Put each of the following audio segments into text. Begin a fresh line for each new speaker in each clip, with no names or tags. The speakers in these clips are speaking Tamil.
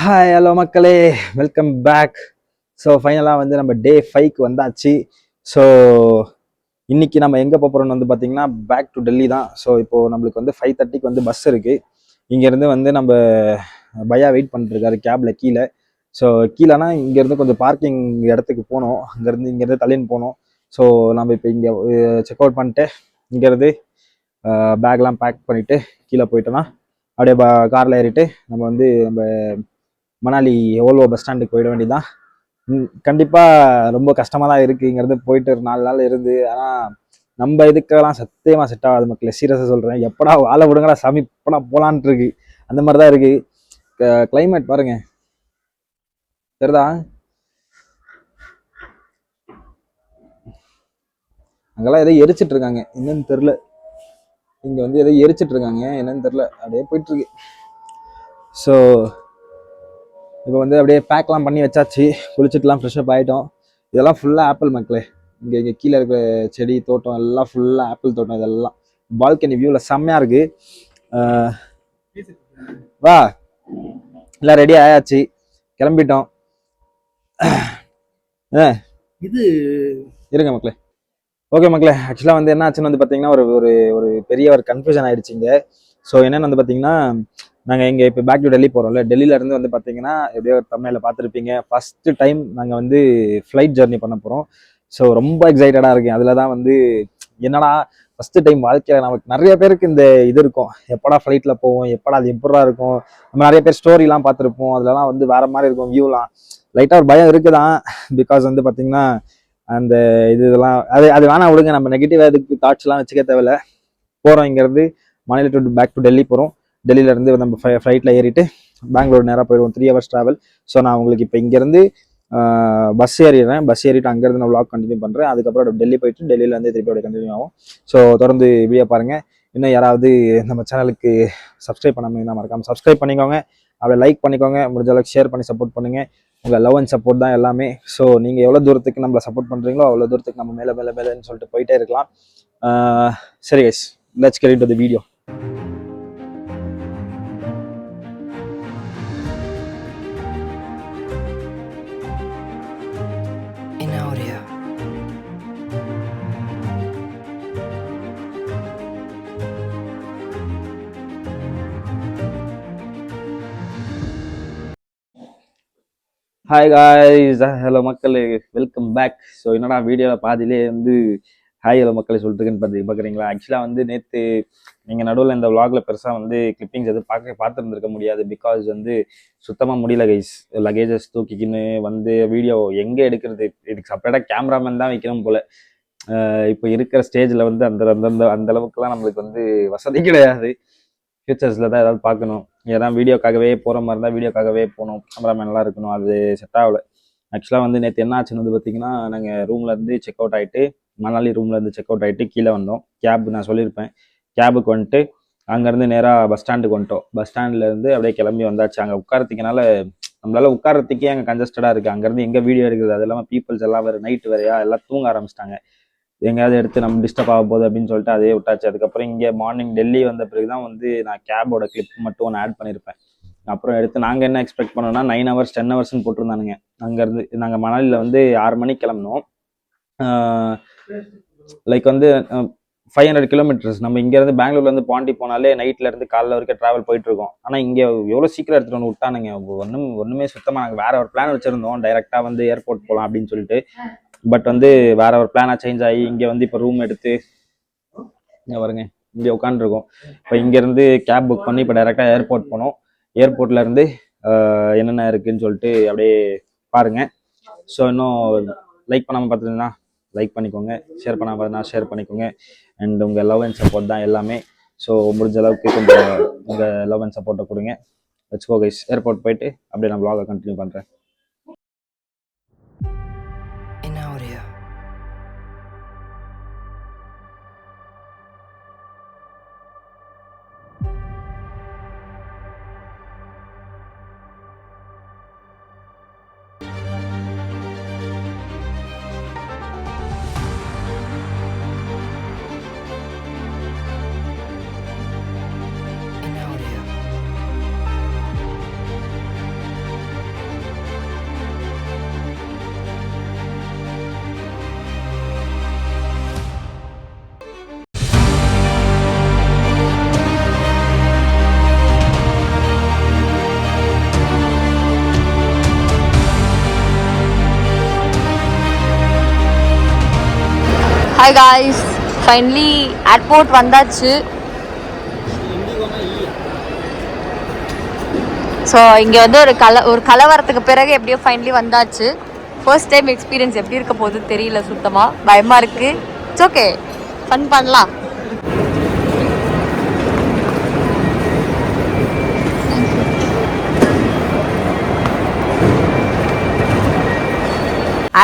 ஹாய் ஹலோ மக்களே, வெல்கம் பேக். ஸோ ஃபைனலாக வந்து நம்ம டே 5க்கு வந்தாச்சு. ஸோ இன்னைக்கு நம்ம எங்கே போகிறோம்னு வந்து பார்த்தீங்கன்னா பேக் டு டெல்லி தான். ஸோ இப்போது நம்மளுக்கு வந்து 5:30க்கு வந்து பஸ் இருக்குது. இங்கேருந்து வந்து நம்ம பையா வெயிட் பண்ணிட்டுருக்காரு கேபில் கீழே. ஸோ கீழேனா இங்கேருந்து கொஞ்சம் பார்க்கிங் இடத்துக்கு போகணும். இங்கேருந்து தள்ளின்னு போகணும். ஸோ நம்ம இப்போ இங்கே செக் அவுட் பண்ணிட்டு இங்கேருந்து பேக்லாம் பேக் பண்ணிவிட்டு கீழே போயிட்டோன்னா அப்படியே காரில் ஏறிட்டு நம்ம மணாலி ஓல்வோ பஸ் ஸ்டாண்டுக்கு போயிட வேண்டியதான். கண்டிப்பாக ரொம்ப கஷ்டமாக தான் இருக்குங்கிறது. போயிட்டு 4 நாள் இருந்து, ஆனால் நம்ம இதுக்கெல்லாம் சத்தியமாக செட் ஆகாது மக்களே. சீரியஸாக சொல்கிறேன், எப்படா வாழை விடுங்கடா சாமி, எப்படா போகலான்ட்டு இருக்கு. அந்த மாதிரி தான் இருக்கு. கிளைமேட் பாருங்க, சரிதா? அங்கெல்லாம் எதோ எரிச்சிட்டு இருக்காங்க, என்னன்னு தெரில. இங்கே வந்து எதோ எரிச்சிட்டு இருக்காங்க, என்னன்னு தெரில. அப்படியே போயிட்டு இருக்கு. ஸோ இப்போ வந்து அப்படியே பேக்லாம் பண்ணி வச்சாச்சு. குளிச்சுட்டுலாம் ஃப்ரெஷ்அப் ஆகிட்டோம். இதெல்லாம் ஃபுல்லாக ஆப்பிள் மக்களே. இங்கே கீழே இருக்கிற செடி தோட்டம் எல்லாம் ஃபுல்லாக ஆப்பிள் தோட்டம். இதெல்லாம் பால்கனி வியூவில் செம்மையாக இருக்குது. வா, எல்லாம் ரெடி ஆயாச்சு, கிளம்பிட்டோம். இது இருங்க மக்களே. ஓகே மக்களே, ஆக்சுவலாக வந்து என்ன ஆச்சுன்னு வந்து பார்த்தீங்கன்னா ஒரு பெரிய ஒரு கன்ஃபியூஷன் ஆயிடுச்சு இங்கே. ஸோ என்னென்னு வந்து பார்த்தீங்கன்னா, நாங்கள் இங்கே இப்போ பேக் டு டெல்லி போகிறோம்ல. டெல்லியிலேருந்து வந்து பார்த்தீங்கன்னா எப்படியோ ஒரு தமிழில் பார்த்துருப்பீங்க, ஃபஸ்ட்டு டைம் நாங்கள் வந்து ஃப்ளைட் ஜர்னி பண்ண போகிறோம். ஸோ ரொம்ப எக்ஸைட்டடாக இருக்கேன். அதில் தான் வந்து என்னடா ஃபஸ்ட்டு டைம் வாழ்க்கையில் நமக்கு நிறைய பேருக்கு இந்த இது இருக்கும், எப்படா ஃப்ளைட்டில் போவோம், எப்படா அது எப்படா இருக்கும். நம்ம நிறைய பேர் ஸ்டோரிலாம் பார்த்துருப்போம், அதுலலாம் வந்து வேறு மாதிரி இருக்கும் வியூலாம். லைட்டாக ஒரு பயம் இருக்குதான். பிகாஸ் வந்து பார்த்தீங்கன்னா அந்த இதெல்லாம் அது வேணாம் விடுங்க. நம்ம நெகட்டிவ் அதுக்கு தாட்ஸ்லாம் வச்சுக்க தேவையில்ல. போகிறோம் இங்கேருந்து Manali to back to Delhi போகிறோம். டெல்லியிலேருந்து நம்ம ஃப்ளைட்டில் ஏறிட்டு பெங்களூர் நேராக போயிடுவோம். 3 hours ட்ராவல். ஸோ நான் உங்களுக்கு இப்போ இங்கேருந்து பஸ் ஏறிடுறேன். பஸ் ஏறிட்டு அங்கேருந்து நான் vlog கண்டினியூ பண்ணுறேன். அதுக்கப்புறம் டெல்லி போயிட்டு டெல்லியிலேருந்து திருப்பி அப்படியே கண்டினியூ ஆகும். ஸோ தொடர்ந்து வீடியோ பாருங்கள். இன்னும் யாராவது நம்ம சேனலுக்கு சப்ஸ்கிரைப் பண்ணாமல் இருந்தால் மறக்காமல் சப்ஸ்கிரைப் பண்ணிக்கோங்க. அப்படியே லைக் பண்ணிக்கோங்க. முடிஞ்ச அளவுக்கு ஷேர் பண்ணி சப்போர்ட் பண்ணுங்கள். உங்கள் லவ் அண்ட் சப்போர்ட் தான் எல்லாமே. ஸோ நீங்கள் எவ்வளோ தூரத்துக்கு நம்மளை சப்போர்ட் பண்ணுறீங்களோ அவ்வளோ தூரத்துக்கு நம்ம மேலேன்னு சொல்லிட்டு போயிட்டே இருக்கலாம். சரி guys, let's get into the video. Hi guys, hello மக்களே, வெல்கம் பேக். ஸோ என்னடா வீடியோவில் பாதியிலே வந்து ஹாய் ஹலோ மக்களே சொல்லிட்டுருக்குன்னு பார்க்குறீங்களா? ஆக்சுவலாக வந்து நேற்று நீங்கள் நடுவில் இந்த விளாகில் பெருசாக வந்து கிளிப்பிங்ஸ் எதுவும் பார்த்துருந்துருக்க முடியாது. பிகாஸ் வந்து சுத்தமாக முடியல கைஸ். லக்கேஜஸ் தூக்கிக்கின்னு வந்து வீடியோ எங்கே எடுக்கிறது, இதுக்கு செப்பரேட்டாக கேமராமேன் தான் வைக்கணும் போல். இப்போ இருக்கிற ஸ்டேஜில் வந்து அந்த அளவுக்குலாம் நம்மளுக்கு வந்து வசதி கிடையாது. ஃபியூச்சர்ஸில் தான் ஏதாவது பார்க்கணும். ஏன்னா வீடியோக்காகவே போகிற மாதிரி இருந்தால் வீடியோக்காகவே போகணும், கேமராமேன்லாம் இருக்கணும். அது செட் ஆகலை. ஆக்சுவலாக வந்து நேற்று என்ன ஆச்சுன்னு வந்து பார்த்தீங்கன்னா, நாங்கள் ரூம்லேருந்து செக் அவுட் ஆகிட்டு மணாலி ரூம்லேருந்து செக் அவுட் ஆகிட்டு கீழே வந்தோம். கேப் நான் சொல்லியிருப்பேன், கேபுக்கு வந்துட்டு அங்கேருந்து நேராக பஸ் ஸ்டாண்டுக்கு வந்துட்டோம். பஸ் ஸ்டாண்ட்லேருந்து அப்படியே கிளம்பி வந்தாச்சு. அங்கே உட்காரத்துக்குனால நம்மளால் உட்காரத்துக்கே அங்கே கன்ஜஸ்டடாக இருக்குது. அங்கேருந்து எங்கே வீடியோ எடுக்கிறது, அது இல்லாமல் பீப்புள்ஸ் எல்லாம் வேறு நைட்டு வேறையா எல்லாம் தூங்க ஆரம்பிச்சிட்டாங்க. எங்கேயாவது எடுத்து நம்ம டிஸ்டர்ப் ஆக போகுது அப்படின்னு சொல்லிட்டு அதே விட்டாச்சு. அதுக்கப்புறம் இங்கே மார்னிங் டெல்லி வந்த பிறகு தான் வந்து நான் கேபோட கிளிப் மட்டும் ஒன்று ஆட் பண்ணியிருப்பேன். அப்புறம் எடுத்து நாங்கள் என்ன எக்ஸ்பெக்ட் பண்ணோம்னா 9 hours 10 hours போட்டிருந்தானுங்க. அங்கேருந்து நாங்கள் மணாலியில் வந்து 6 மணிக்கு கிளம்பினோம். லைக் வந்து 500 kilometers. நம்ம இங்கேருந்து பெங்களூர்லேருந்து பாண்டி போனாலே நைட்லேருந்து காலைல வரைக்கும் ட்ராவல் போயிட்டுருக்கோம். ஆனால் இங்கே எவ்வளோ சீக்கிரம் எடுத்துகிட்டு வந்து விட்டானுங்க. ஒன்றுமே சுத்தமாக நாங்கள் வேறு ஒரு பிளான் வச்சுருந்தோம், டைரெக்டாக வந்து ஏர்போர்ட் போகலாம் அப்படின்னு சொல்லிட்டு. பட் வந்து வேற ஒரு பிளானாக சேஞ்ச் ஆகி இங்கே வந்து இப்போ ரூம் எடுத்து இங்கே வருங்க இங்கே உட்காந்துருக்கோம். இப்போ இங்கேருந்து கேப் புக் பண்ணி இப்போ டைரெக்டாக ஏர்போர்ட் போனோம். ஏர்போர்ட்லேருந்து என்னென்ன இருக்குதுன்னு சொல்லிட்டு அப்படியே பாருங்கள். ஸோ இன்னும் லைக் பண்ணாமல் பார்த்துருந்தா லைக் பண்ணிக்கோங்க, ஷேர் பண்ணாமல் பார்த்தீங்கன்னா ஷேர் பண்ணிக்கோங்க. அண்ட் உங்கள் லவ் அண்ட் சப்போர்ட் தான் எல்லாமே. ஸோ முடிஞ்ச அளவுக்கு கொஞ்சம் உங்கள் லவ் அண்ட் சப்போர்ட்டை கொடுங்க. Let's go guys. ஏர்போர்ட் போயிட்டு அப்படியே நான் vlog கண்டினியூ பண்ணுறேன்.
ஹாய் காய்ஸ், ஃபைனலி ஏர்போர்ட் வந்தாச்சு. ஸோ இங்கே வந்து ஒரு கலவரத்துக்கு பிறகு எப்படியோ ஃபைனலி வந்தாச்சு. ஃபர்ஸ்ட் டைம் எக்ஸ்பீரியன்ஸ் எப்படி இருக்க போகுது தெரியல, சுத்தமாக பயமாக இருக்குது. இட்ஸ் ஓகே, ஃபன் பண்ணலாம்.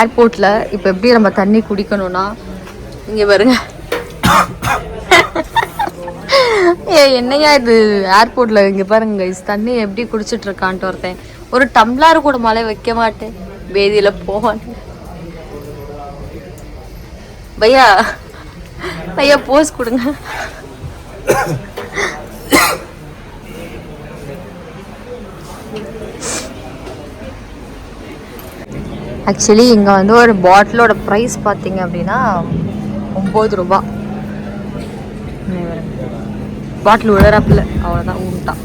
ஏர்போர்ட்டில் இப்போ எப்படி நம்ம தண்ணி குடிக்கணும்னா இங்கே பாருங்க. என்னையா இது ஏர்போர்ட்டில் இங்கே பாருங்க தண்ணி எப்படி குடிச்சிட்டு இருக்கான்ட்டு ஒருத்தன். ஒரு டம்ளார் கூட மழை வைக்க மாட்டேன், வேதியில் போவான். பையா பையா போஸ் கொடுங்க. ஆக்சுவலி இங்கே வந்து ஒரு பாட்டிலோட ப்ரைஸ் பார்த்தீங்க அப்படின்னா 9 ரூபா. பாட்டில் விழுறப்பில் அவ்வளோதான் ஊன்ட்டான்.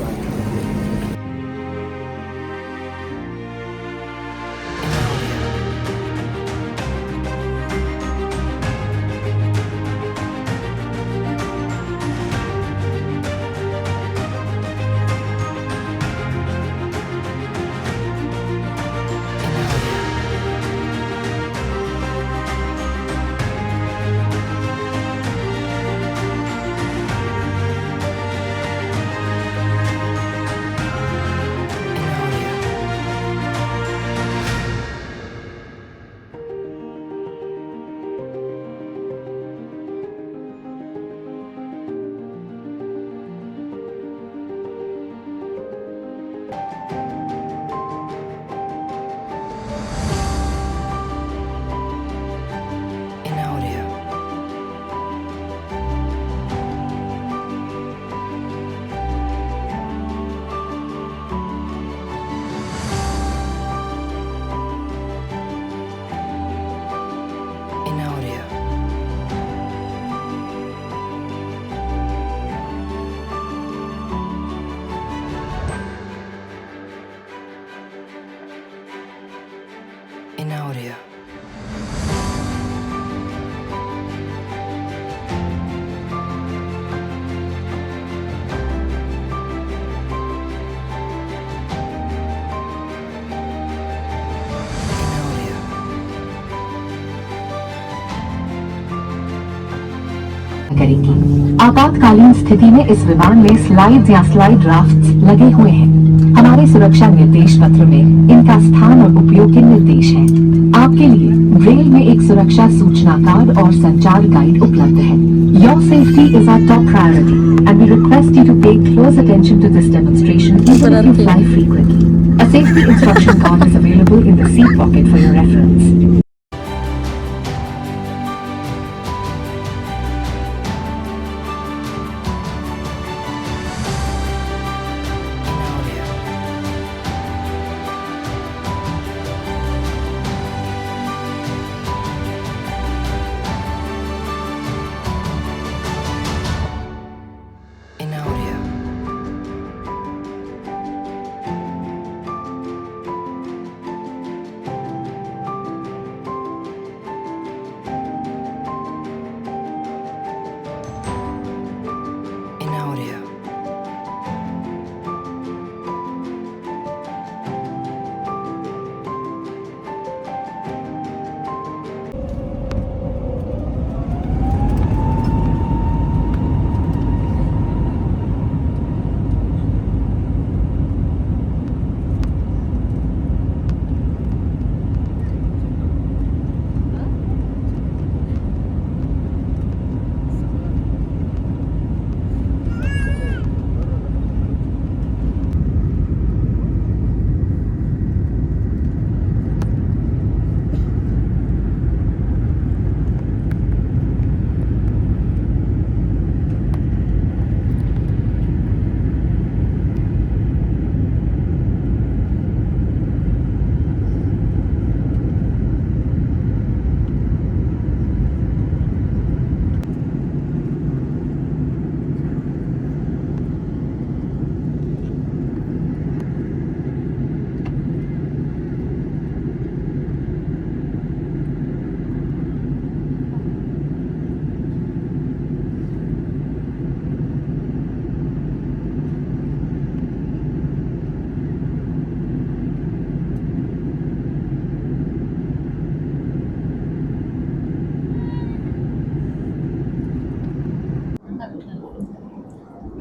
करेगी। आपातकालीन स्थिति में इस विमान में स्लाइड्स या स्लाइड ड्राफ्ट्स लगे हुए हैं। हमारे सुरक्षा निर्देश पत्र में इनका स्थान और उपयोग के निर्देश हैं। आपके लिए ब्रेल में एक सुरक्षा सूचना कार्ड और संचार गाइड उपलब्ध है। Your safety is our top priority and we request you to pay close attention to this demonstration even if you fly frequently. A safety instruction card is available in the seat pocket for your reference.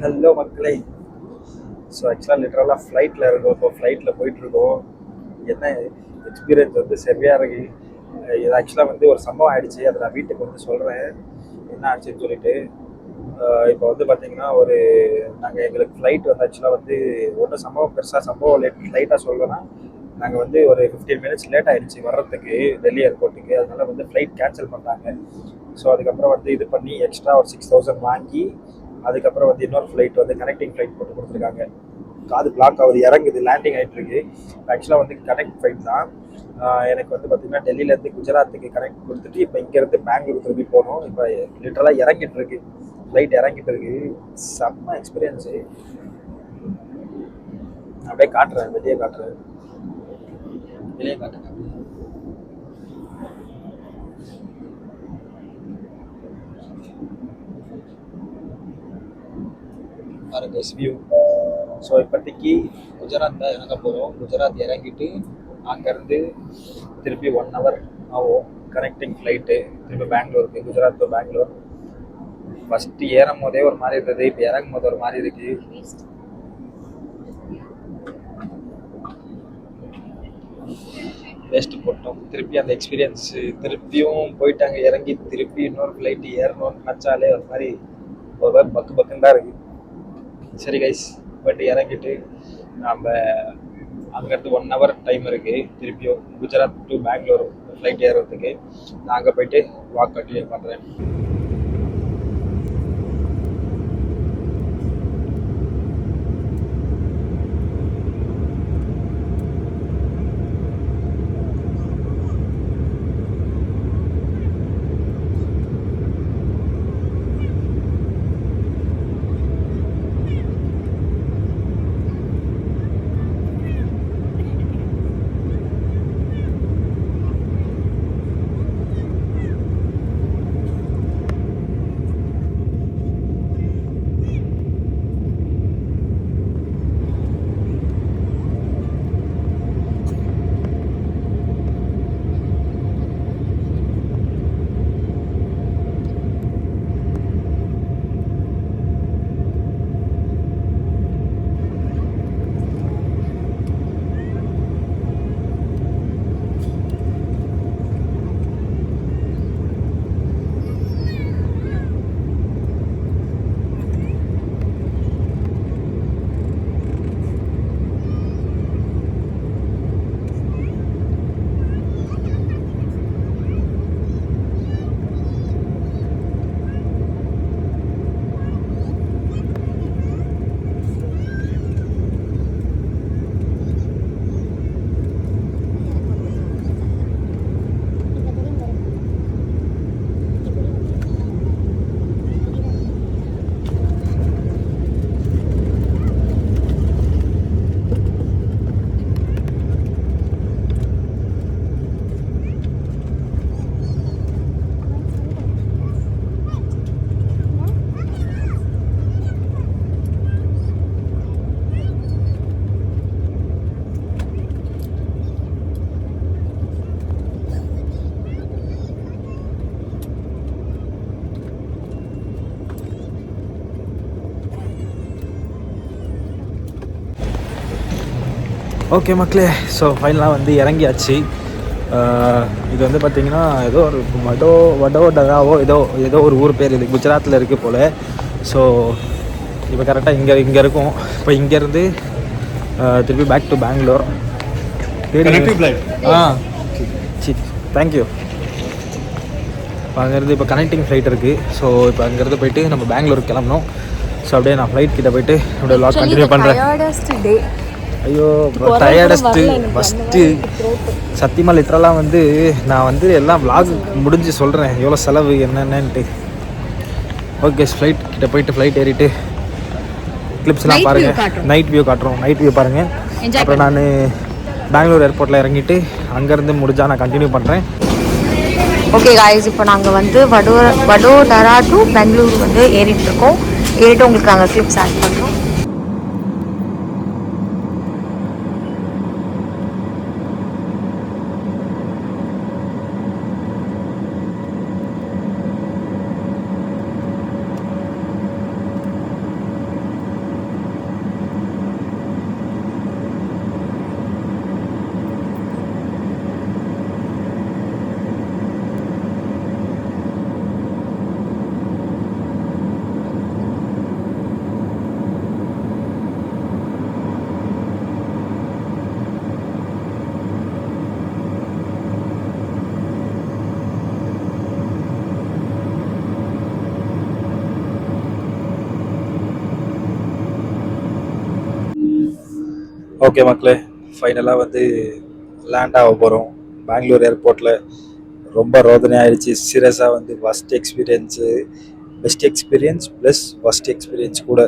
Hello மக்களே. ஸோ ஆக்சுவலாக லிட்டரலாக ஃப்ளைட்டில் இருக்கோம். இப்போ ஃப்ளைட்டில் போயிட்டுருக்கோம். என்ன எக்ஸ்பீரியன்ஸ் வந்து சரியாக இருக்கு. இது ஆக்சுவலாக வந்து ஒரு சம்பவம் ஆயிடுச்சு. அதை நான் வீட்டுக்கு வந்து சொல்கிறேன் என்ன ஆச்சுன்னு சொல்லிட்டு. இப்போ வந்து பார்த்தீங்கன்னா நாங்கள் எங்களுக்கு ஃப்ளைட் வந்து ஆக்சுவலாக வந்து ஒன்றும் சம்பவம் லைட்டாக சொல்லணும்னா, நாங்கள் வந்து ஒரு 15 மினிட்ஸ் லேட் ஆகிடுச்சு வர்றதுக்கு டெல்லி ஏர்போர்ட்டுக்கு. அதனால வந்து ஃப்ளைட் கேன்சல் பண்ணாங்க. ஸோ அதுக்கப்புறம் வந்து இது பண்ணி எக்ஸ்ட்ரா ஒரு 6000 வாங்கி அதுக்கப்புறம் வந்து இன்னொரு ஃப்ளைட் வந்து கனெக்டிங் ஃப்ளைட் போட்டு கொடுத்துருக்காங்க. காது பிளாக் ஆகுது, இறங்குது, லேண்டிங் ஆகிட்டு இருக்கு. ஆக்சுவலாக வந்து கனெக்ட் ஃப்ளைட் தான். எனக்கு வந்து பார்த்தீங்கன்னா டெல்லியிலேருந்து குஜராத்துக்கு கனெக்ட் கொடுத்துட்டு இப்போ இங்கேருந்து பெங்களூர் திரும்பி போகணும். இப்போ லிட்டரலாக இறங்கிட்டு இருக்கு, ஃப்ளைட் இறங்கிட்டு இருக்கு. செம்ம எக்ஸ்பீரியன்ஸு. அப்படியே காட்டுறேன், வெளியே காட்டுறேன். பாருங்க வியூ. ஸோ இப்போதைக்கு குஜராத் தான் இறங்க போகிறோம். குஜராத் இறங்கிட்டு அங்கேருந்து திருப்பி 1 hour ஆகும் கனெக்டிங் ஃப்ளைட்டு திருப்பி பெங்களூருக்கு, குஜராத் டு பெங்களூர். ஃபஸ்ட்டு ஏறும் போதே ஒரு மாதிரி இருந்தது, இப்போ இறங்கும் போது ஒரு மாதிரி இருக்கு. வேஸ்ட்டு போட்டோம். திருப்பி அந்த எக்ஸ்பீரியன்ஸு திருப்பியும் போயிட்டு அங்கே இறங்கி திருப்பி இன்னொரு ஃப்ளைட்டு ஏறணும்னு நினச்சாலே ஒரு மாதிரி பக்கு பக்குன்னு தான் இருக்குது. சரி கைஸ், பட் இறங்கிட்டு நம்ம அங்கேருந்து 1 hour டைம் இருக்குது திருப்பியும் குஜராத் டு பெங்களூர் ஃப்ளைட் ஏறுறதுக்கு. நான் அங்கே போயிட்டு வாக் கண்டினியூ பண்ணுறேன். ஓகே மக்களே, ஸோ ஃபைனலாக வந்து இறங்கியாச்சு. இது வந்து பார்த்திங்கன்னா ஏதோ ஒரு வடோடராவோ ஏதோ ஒரு ஊர் பேர், இது குஜராத்தில் இருக்குது போல். ஸோ இப்போ கரெக்டாக இங்கே இருக்கும். இப்போ இங்கேருந்து திருப்பி பேக் டு பெங்களூர். தேங்க்யூ. இப்போ அங்கேருந்து இப்போ கனெக்டிங் ஃப்ளைட் இருக்குது. ஸோ இப்போ அங்கேருந்து போயிட்டு நம்ம பெங்களூருக்கு கிளம்பணும். ஸோ அப்படியே நான் ஃப்ளைட் கிட்ட போயிட்டு அப்படியே வ்ளாக் கண்டினியூ பண்ணுறேன். ஐயோ டயர்டஸ்ட்டு ஃபஸ்ட்டு சத்தியமாக லிட்ரலாக வந்து நான் வந்து எல்லாம் விளாக் முடிஞ்சு சொல்கிறேன் எவ்வளோ செலவு என்னென்னன்ட்டு. ஓகே, ஃப்ளைட் கிட்ட போயிட்டு ஃப்ளைட் ஏறிட்டு கிளிப்ஸ்லாம் பாருங்கள், நைட் வியூ காட்டுறோம். நைட் வியூ பாருங்கள். அப்புறம் நான் பெங்களூர் ஏர்போர்ட்டில் இறங்கிட்டு அங்கேருந்து முடிஞ்சால் நான் கண்டினியூ பண்ணுறேன்.
ஓகே காய்ஸ், இப்போ நாங்கள் வந்து வடோதரா டு பெங்களூர் வந்து ஏறிட்டு இருக்கோம். ஏறிட்டு உங்களுக்கு நாங்கள் கிளிப்ஸ் ஆட் பண்ணுறோம்.
ஓகே மக்களே, ஃபைனலாக வந்து லேண்ட் ஆக போகிறோம் பெங்களூர் ஏர்போர்ட்டில். ரொம்ப ரோதனை ஆயிடுச்சு. சீரியஸாக வந்து first experience, best experience plus first experience கூட.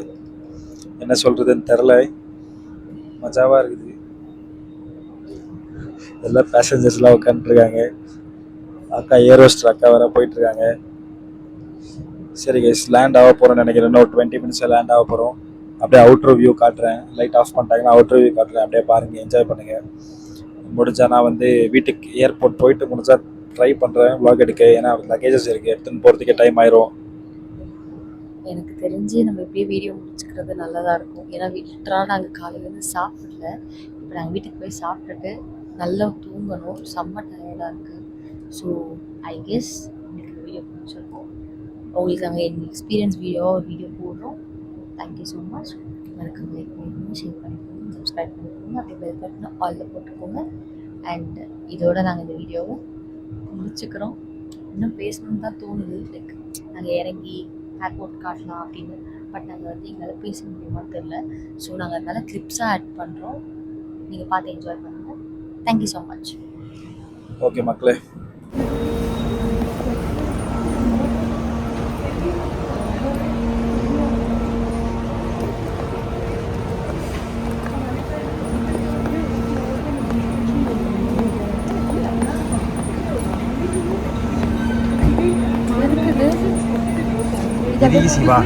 என்ன சொல்கிறதுன்னு தெரில, மஜாவாக இருக்குது. எல்லா பேசஞ்சர்ஸ்லாம் உட்காந்துருக்காங்க. அக்கா ஏரோஸ்டர் அக்கா வர போயிட்டுருக்காங்க. சரி கைஸ், லேண்ட் ஆக போகிறோன்னு நினைக்கிறேன். இன்னும் 20 மினிட்ஸில் லேண்ட் ஆக போகிறோம். அப்படியே அவுட்ரு வியூ காட்டுறேன். லைட் ஆஃப் பண்ணிட்டாங்கன்னா அவுட்ரு வியூ காட்டுறேன். அப்படியே பாருங்கள், என்ஜாய் பண்ணுங்கள். முடிஞ்சா நான் வந்து வீட்டுக்கு ஏர்போர்ட் போயிட்டு முடிஞ்சா ட்ரை பண்ணுறேன் vlog எடுக்க. ஏன்னா லக்கேஜஸ் இருக்குது, எடுத்துன்னு போகிறதுக்கே டைம் ஆயிரும்.
எனக்கு தெரிஞ்சு நம்ம இப்படியே வீடியோ முடிச்சுக்கிறது நல்லதாக இருக்கும். ஏன்னா லிட்டராக நாங்கள் காலையிலேருந்து சாப்பிடல. இப்போ நாங்கள் வீட்டுக்கு போய் சாப்பிட்டுட்டு நல்லா தூங்கணும். செம்ம டயர்டாக இருக்குது. ஸோ ஐ கெஸ் எனக்கு வீடியோ பிடிச்சிருக்கோம். உங்களுக்கு நாங்கள் எங்கள் எக்ஸ்பீரியன்ஸ் வீடியோ போடுறோம். Thank you so much. மறக்காம லைக் பண்ணிக்கோங்க, ஷேர் பண்ணிக்கோங்க, சப்ஸ்கிரைப் பண்ணிக்கோங்க, அப்படியே பெல் பட்டனை ஆல்ல போட்டுக்கோங்க. அண்ட் இதோட நாங்கள் இந்த வீடியோவை முடிச்சுக்கிறோம். இன்னும் பேசணுன்னு தான் தோணுது. லைக் நாங்கள் இறங்கி ஏர்போர்ட் காட்டலாம் அப்படின்னு. பட் நாங்கள் வந்து எங்களால் பேச முடியுமான்னு தெரில. ஸோ நாங்கள் அதனால் கிளிப்ஸாக ஆட் பண்ணுறோம். நீங்கள் பார்த்து என்ஜாய் பண்ணுங்கள். Thank you so much.
ஓகே மக்களே,
இருக்குது
இது ஈஸி வா.